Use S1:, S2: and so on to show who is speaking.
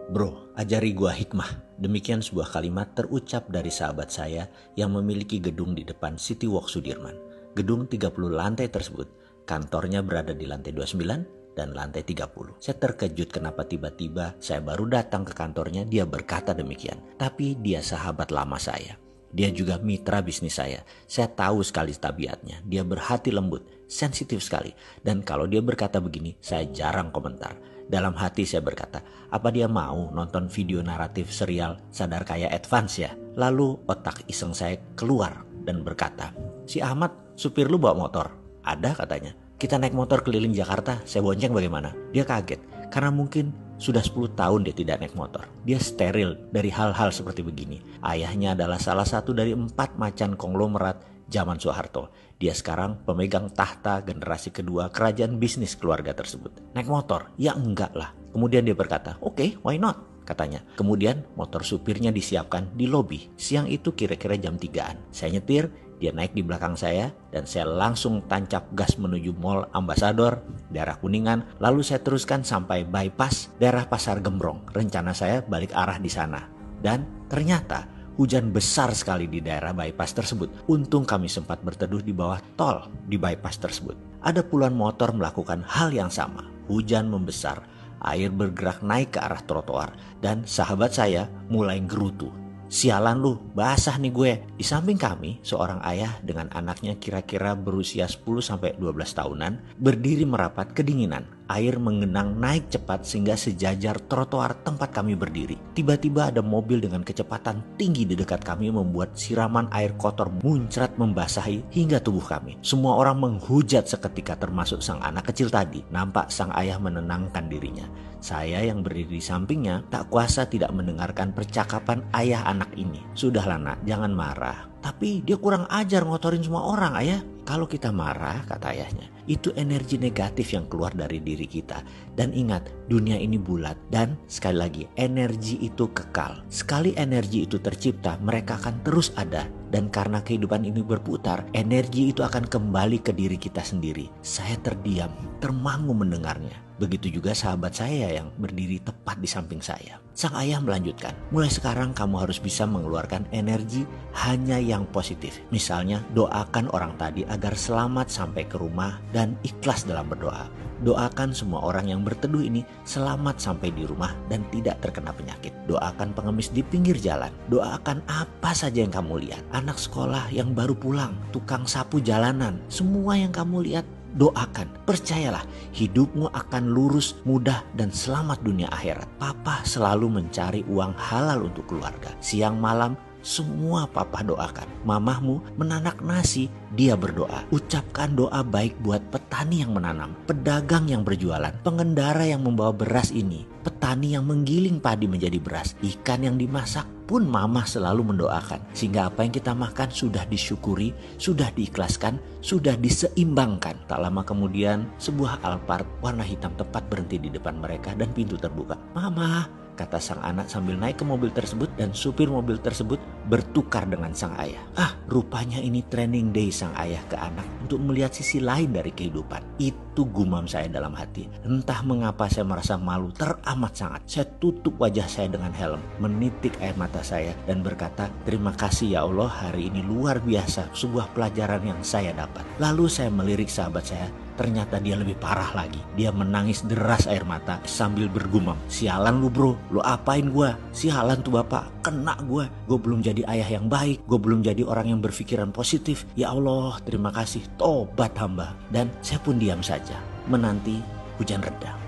S1: Bro, ajari gua hikmah. Demikian sebuah kalimat terucap dari sahabat saya yang memiliki gedung di depan City Walk Sudirman. Gedung 30 lantai tersebut, kantornya berada di lantai 29 dan lantai 30. Saya terkejut kenapa tiba-tiba saya baru datang ke kantornya dia berkata demikian. Tapi dia sahabat lama saya. Dia juga mitra bisnis saya. Saya tahu sekali tabiatnya. Dia berhati lembut, sensitif sekali. Dan kalau dia berkata begini, saya jarang komentar. Dalam hati saya berkata, apa dia mau nonton video naratif serial Sadar Kaya Advance ya? Lalu otak iseng saya keluar dan berkata, si Ahmad supir lu bawa motor? Ada katanya. Kita naik motor keliling Jakarta, saya bonceng bagaimana? Dia kaget, karena mungkin sudah 10 tahun dia tidak naik motor. Dia steril dari hal-hal seperti begini. Ayahnya adalah salah satu dari 4 macan konglomerat zaman Soeharto. Dia sekarang pemegang tahta generasi kedua kerajaan bisnis keluarga tersebut. Naik motor? Ya enggak lah. Kemudian dia berkata, oke, why not? Katanya. Kemudian motor supirnya disiapkan di lobi. Siang itu kira-kira jam 3-an. Saya nyetir, dia naik di belakang saya dan saya langsung tancap gas menuju Mall Ambassador, daerah Kuningan. Lalu saya teruskan sampai bypass daerah Pasar Gembrong. Rencana saya balik arah di sana. Dan ternyata hujan besar sekali di daerah bypass tersebut. Untung kami sempat berteduh di bawah tol di bypass tersebut. Ada puluhan motor melakukan hal yang sama. Hujan membesar, air bergerak naik ke arah trotoar, dan sahabat saya mulai gerutu. Sialan lu, basah nih gue. Di samping kami, seorang ayah dengan anaknya kira-kira berusia 10-12 tahunan berdiri merapat kedinginan. Air mengenang naik cepat sehingga sejajar trotoar tempat kami berdiri. Tiba-tiba ada mobil dengan kecepatan tinggi di dekat kami membuat siraman air kotor muncrat membasahi hingga tubuh kami. Semua orang menghujat seketika termasuk sang anak kecil tadi. Nampak sang ayah menenangkan dirinya. Saya yang berdiri di sampingnya tak kuasa tidak mendengarkan percakapan ayah anak ini. Sudahlah nak, jangan marah. Tapi dia kurang ajar ngotorin semua orang ayah. Kalau kita marah, kata ayahnya, itu energi negatif yang keluar dari diri kita. Dan ingat, dunia ini bulat. Dan sekali lagi, energi itu kekal. Sekali energi itu tercipta, mereka akan terus ada. Dan karena kehidupan ini berputar, energi itu akan kembali ke diri kita sendiri. Saya terdiam, termangu mendengarnya. Begitu juga sahabat saya yang berdiri tepat di samping saya. Sang ayah melanjutkan, mulai sekarang kamu harus bisa mengeluarkan energi hanya yang positif. Misalnya, doakan orang tadi agar selamat sampai ke rumah dan ikhlas dalam berdoa. Doakan semua orang yang berteduh ini selamat sampai di rumah dan tidak terkena penyakit. Doakan pengemis di pinggir jalan. Doakan apa saja yang kamu lihat. Anak sekolah yang baru pulang, tukang sapu jalanan, semua yang kamu lihat, doakan. Percayalah, hidupmu akan lurus, mudah, dan selamat dunia akhirat. Papa selalu mencari uang halal untuk keluarga. Siang malam, semua papa doakan. Mamahmu menanak nasi, dia berdoa. Ucapkan doa baik buat petani yang menanam, pedagang yang berjualan, pengendara yang membawa beras ini, petani yang menggiling padi menjadi beras, ikan yang dimasak pun mama selalu mendoakan. Sehingga apa yang kita makan sudah disyukuri, sudah diikhlaskan, sudah diseimbangkan. Tak lama kemudian sebuah Alphard warna hitam tepat berhenti di depan mereka dan pintu terbuka. Mama, kata sang anak sambil naik ke mobil tersebut, dan supir mobil tersebut bertukar dengan sang ayah. Rupanya ini training day sang ayah ke anak untuk melihat sisi lain dari kehidupan. Itu gumam saya dalam hati. Entah mengapa saya merasa malu teramat sangat. Saya tutup wajah saya dengan helm, menitik air mata saya dan berkata, terima kasih ya Allah, hari ini luar biasa, sebuah pelajaran yang saya dapat. Lalu saya melirik sahabat saya. Ternyata dia lebih parah lagi. Dia menangis deras air mata sambil bergumam, sialan lu bro, lu apain gua? Sialan tuh bapak, kena gua. Gua belum jadi ayah yang baik, gua belum jadi orang yang berpikiran positif. Ya Allah, terima kasih, tobat hamba. Dan saya pun diam saja menanti hujan reda.